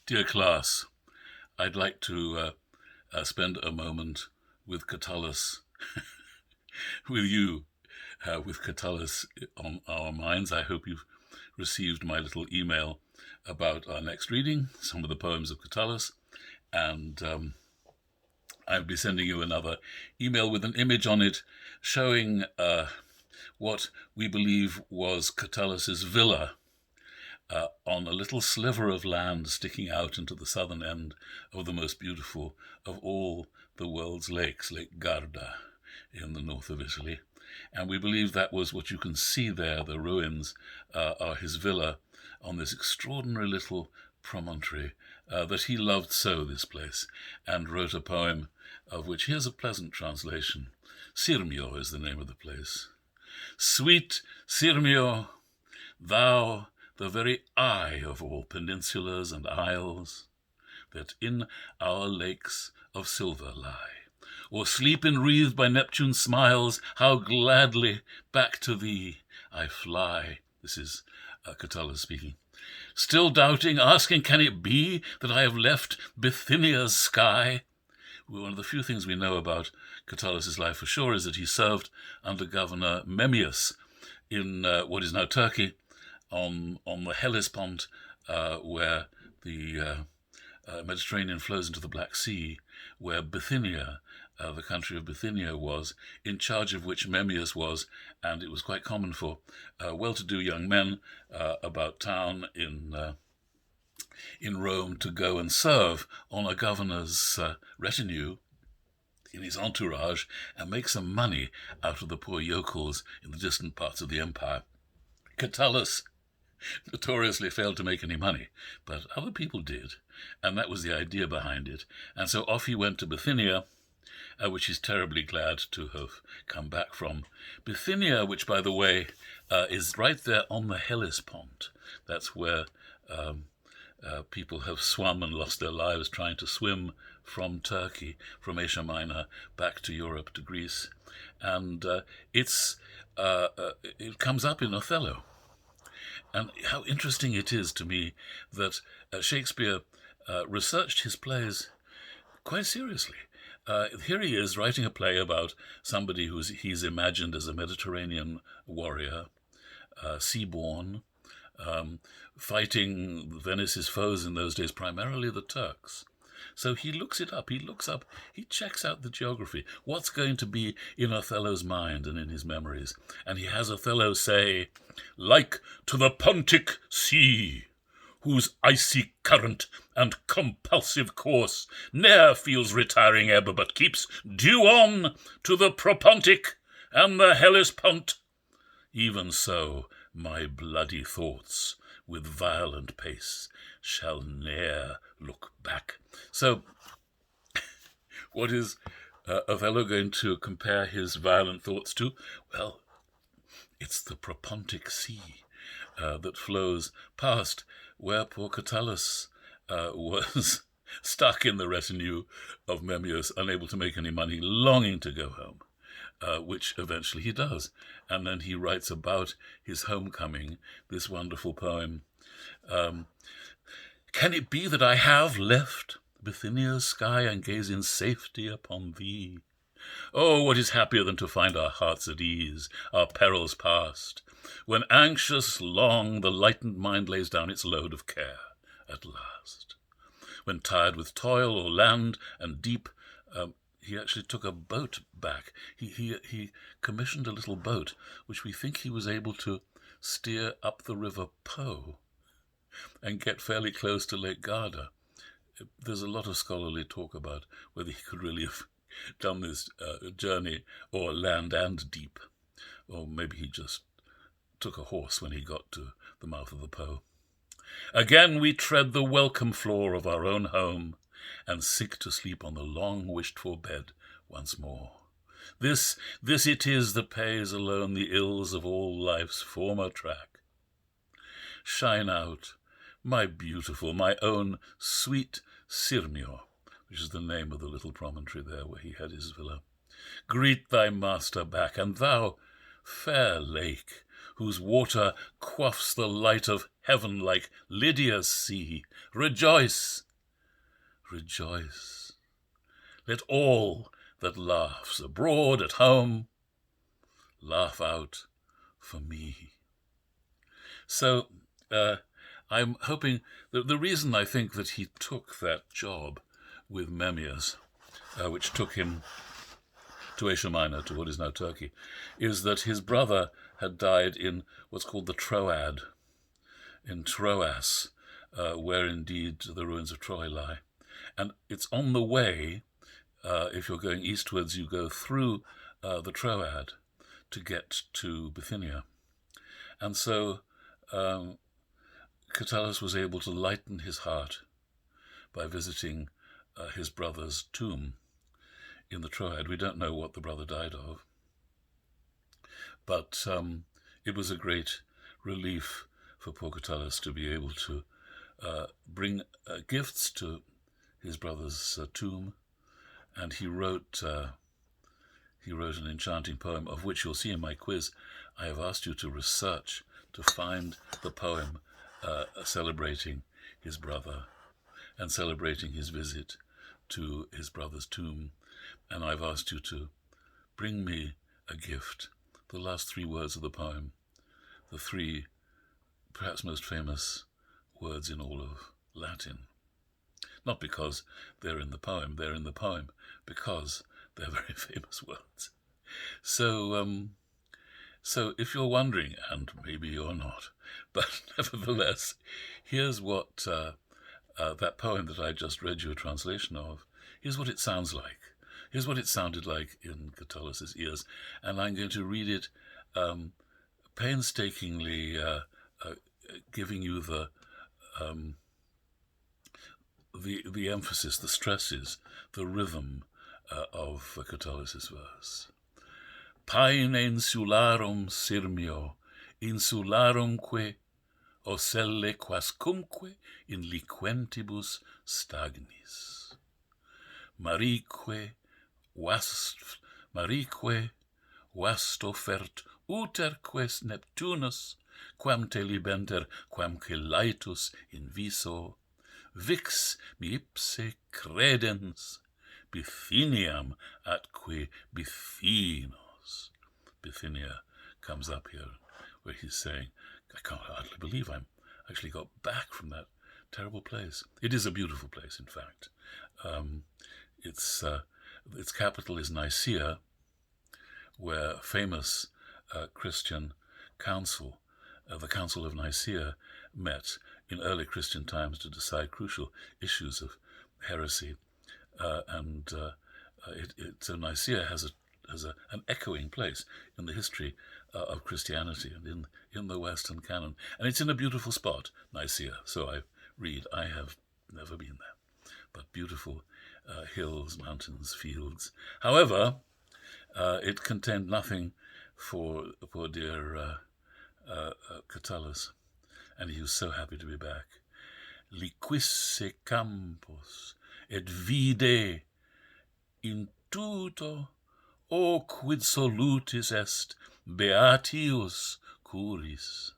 Dear class, I'd like to spend a moment with Catullus, with you, with Catullus on our minds. I hope you've received my little email about our next reading, some of the poems of Catullus, and I'll be sending you another email with an image on it showing what we believe was Catullus's villa on a little sliver of land sticking out into the southern end of the most beautiful of all the world's lakes, Lake Garda, in the north of Italy. And we believe that was what you can see there. The ruins are his villa on this extraordinary little promontory that he loved so, this place, and wrote a poem of which here's a pleasant translation. Sirmio is the name of the place. Sweet Sirmio, thou, the very eye of all peninsulas and isles, that in our lakes of silver lie, or sleep enwreathed by Neptune's smiles, how gladly back to thee I fly. This is Catullus speaking. Still doubting, asking, can it be that I have left Bithynia's sky? One of the few things we know about Catullus' life for sure is that he served under Governor Memmius in what is now Turkey, on the Hellespont, where the Mediterranean flows into the Black Sea, where Bithynia, the country of Bithynia, was, in charge of which Memmius was, and it was quite common for well-to-do young men about town in Rome to go and serve on a governor's retinue in his entourage and make some money out of the poor yokels in the distant parts of the empire. Catullus notoriously failed to make any money, but other people did, and that was the idea behind it. And so off he went to Bithynia, which he's terribly glad to have come back from. Bithynia, which, by the way, is right there on the Hellespont. That's where people have swum and lost their lives trying to swim from Turkey, from Asia Minor, back to Europe, to Greece. And it comes up in Othello. And how interesting it is to me that Shakespeare researched his plays quite seriously. Here he is writing a play about somebody he's imagined as a Mediterranean warrior, sea-born, fighting Venice's foes in those days, primarily the Turks. So he looks it up, he checks out the geography, what's going to be in Othello's mind and in his memories. And he has Othello say, like to the Pontic Sea, whose icy current and compulsive course ne'er feels retiring ebb, but keeps due on to the Propontic and the Hellespont. Even so, my bloody thoughts with violent pace shall ne'er look back. So, what is Othello going to compare his violent thoughts to? Well, it's the Propontic Sea that flows past where poor Catullus was stuck in the retinue of Memmius, unable to make any money, longing to go home, which eventually he does. And then he writes about his homecoming, this wonderful poem. Can it be that I have left Bithynia's sky and gaze in safety upon thee? Oh, what is happier than to find our hearts at ease, our perils past, when anxious long the lightened mind lays down its load of care at last. When tired with toil or land and deep, he actually took a boat back. He commissioned a little boat, which we think he was able to steer up the river Po and get fairly close to Lake Garda. There's a lot of scholarly talk about whether he could really have done this journey or land and deep, or maybe he just took a horse when he got to the mouth of the Po. Again we tread the welcome floor of our own home and sink to sleep on the long-wished-for bed once more. This it is that pays alone the ills of all life's former track. Shine out, my beautiful, my own sweet Sirmio, which is the name of the little promontory there where he had his villa. Greet thy master back, and thou, fair lake, whose water quaffs the light of heaven like Lydia's sea. Rejoice, rejoice. Let all that laughs abroad at home laugh out for me. So I'm hoping that the reason I think that he took that job with Memmius, which took him to Asia Minor, to what is now Turkey, is that his brother had died in what's called the Troad, in Troas, where indeed the ruins of Troy lie. And it's on the way, if you're going eastwards, you go through the Troad to get to Bithynia. And so Catullus was able to lighten his heart by visiting his brother's tomb in the Troad. We don't know what the brother died of, but it was a great relief for poor Catullus to be able to bring gifts to his brother's tomb, and he wrote an enchanting poem, of which you'll see in my quiz. I have asked you to research to find the poem celebrating his brother and celebrating his visit to his brother's tomb. And I've asked you to bring me a gift. The last 3 words of the poem, the 3 perhaps most famous words in all of Latin. Not because they're in the poem because they're very famous words. So if you're wondering, and maybe you're not, but nevertheless, here's what that poem that I just read you a translation of, here's what it sounds like. Here's what it sounded like in Catullus's ears, and I'm going to read it painstakingly, giving you the emphasis, the stresses, the rhythm of Catullus's verse. Paine insularum sirmio, insularumque ocelle quascumque in liquentibus stagnis. Marique vastofert uterques Neptunus, quam te libenter, quam celaitus in viso, vix mi ipse credens, Bithyniam atque Bithynos. Bithynia comes up here, where he's saying, I can't hardly believe I'm actually got back from that terrible place. It is a beautiful place, in fact. Its capital is Nicaea, where a famous Christian council, the Council of Nicaea, met in early Christian times to decide crucial issues of heresy. So Nicaea has an echoing place in the history of Christianity and in the Western canon. And it's in a beautiful spot, Nicaea. So I have never been there. But beautiful hills, mountains, fields. However, it contained nothing for poor dear Catullus, and he was so happy to be back. Liquisse campus et vide in tuto, o quid solutis est beatius curis,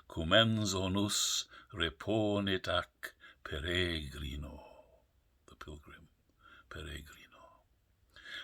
cum enso nus reponit ac peregrino, the pilgrim, peregrino.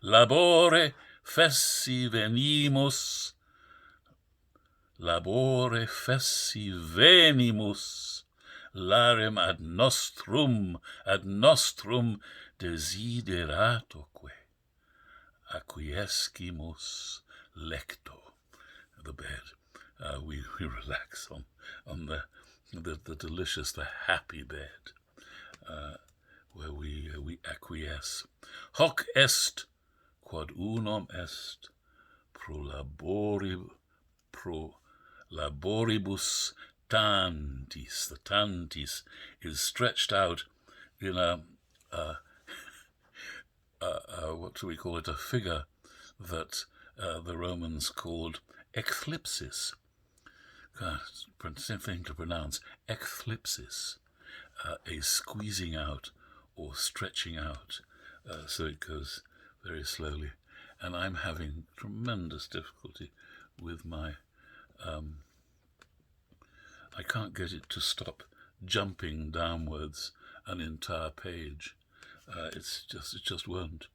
Labore fessi venimus, larem ad nostrum desideratoque, acquiescimus lecto. The bed, we relax on the delicious, the happy bed, where we acquiesce. Hoc est quod unum est pro laboribus tantis. The tantis is stretched out in what do we call it? A figure that the Romans called eclipsis. Same thing to pronounce. Eclipsis, a squeezing out or stretching out. So it goes very slowly. And I'm having tremendous difficulty with my I can't get it to stop jumping downwards an entire page. It just won't.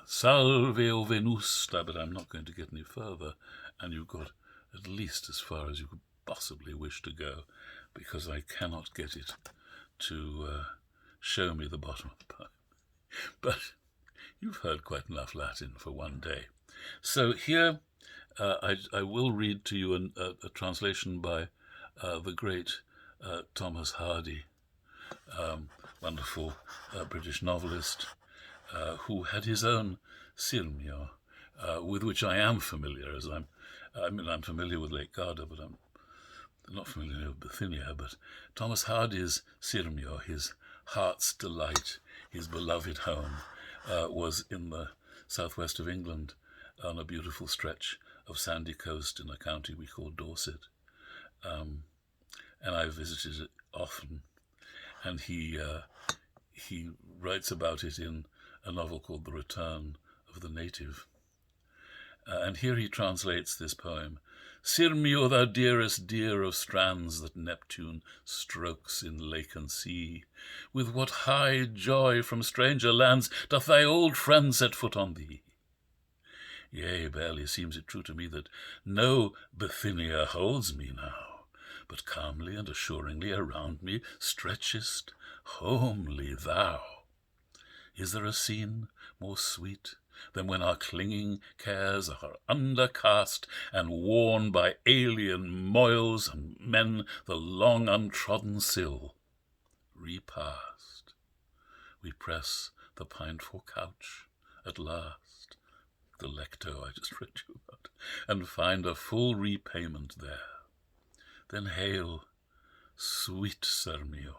Salve o Venusta, but I'm not going to get any further, and you've got at least as far as you could possibly wish to go, because I cannot get it to show me the bottom of the poem. But you've heard quite enough Latin for one day. So here I will read to you a translation by the great Thomas Hardy, wonderful British novelist, who had his own Sirmio, with which I am familiar, as I'm familiar with Lake Garda, but I'm not familiar with Bithynia. But Thomas Hardy's Sirmio, his heart's delight, his beloved home, was in the southwest of England, on a beautiful stretch of sandy coast in a county we call Dorset. And I visited it often. And he writes about it in a novel called The Return of the Native. And here he translates this poem. Sirmio, thou dearest dear of strands that Neptune strokes in lake and sea, with what high joy from stranger lands doth thy old friend set foot on thee? Yea, barely seems it true to me that no Bithynia holds me now, but calmly and assuringly around me stretchest homely thou. Is there a scene more sweet than when our clinging cares are undercast and worn by alien moils and men the long untrodden sill repast? We press the pined-for couch at last, the lecto I just read you about, and find a full repayment there. Then hail, sweet Sirmio,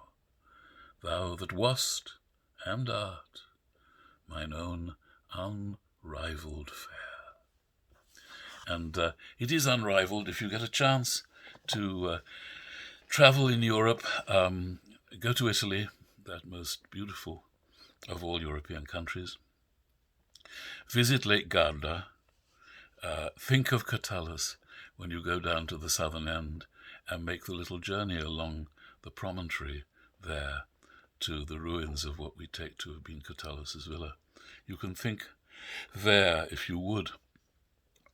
thou that wast and art mine own unrivaled fair. And it is unrivaled. If you get a chance to travel in Europe, go to Italy, that most beautiful of all European countries. Visit Lake Garda. Think of Catullus when you go down to the southern end and make the little journey along the promontory there to the ruins of what we take to have been Catullus's villa. You can think there, if you would,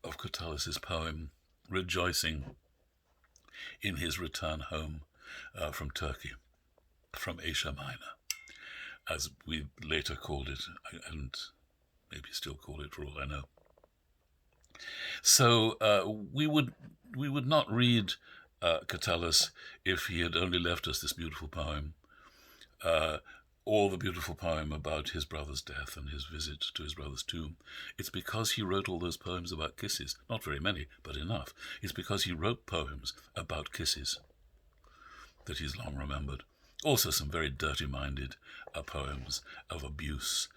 of Catullus's poem, rejoicing in his return home from Turkey, from Asia Minor, as we later called it, and maybe still call it for all I know. So we would not read Catullus if he had only left us this beautiful poem, or the beautiful poem about his brother's death and his visit to his brother's tomb. It's because he wrote all those poems about kisses, not very many, but enough. It's because he wrote poems about kisses that he's long remembered. Also some very dirty-minded poems of abuse,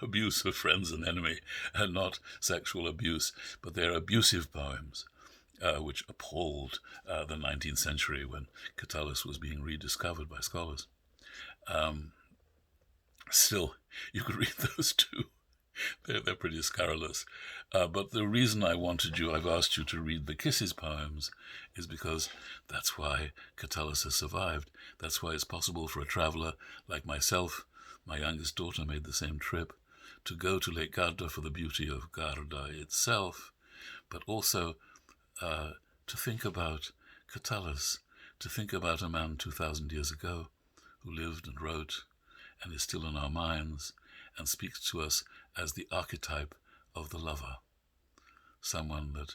abuse of friends and enemy, and not sexual abuse, but they're abusive poems, which appalled the 19th century when Catullus was being rediscovered by scholars. Still, you could read those too. They're pretty scurrilous. But the reason I've asked you to read the Kisses poems is because that's why Catullus has survived. That's why it's possible for a traveller like myself, my youngest daughter made the same trip, to go to Lake Garda for the beauty of Garda itself, but also to think about Catullus, to think about a man 2,000 years ago who lived and wrote and is still in our minds and speaks to us as the archetype of the lover, someone that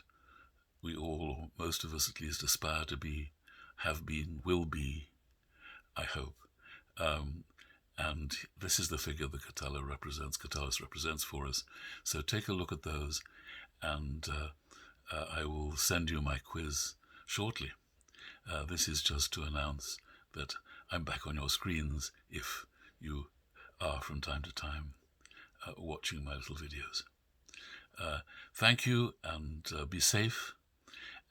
we all, or most of us at least, aspire to be, have been, will be, I hope. And this is the figure that Catullus represents for us. So take a look at those, and I will send you my quiz shortly. This is just to announce that I'm back on your screens if you are from time to time watching my little videos. Thank you, and be safe,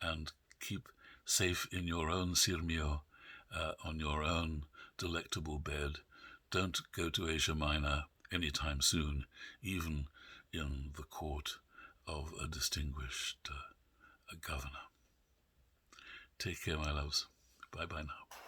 and keep safe in your own Sirmio, on your own delectable bed. Don't go to Asia Minor anytime soon, even in the court of a distinguished a governor. Take care, my loves. Bye-bye now.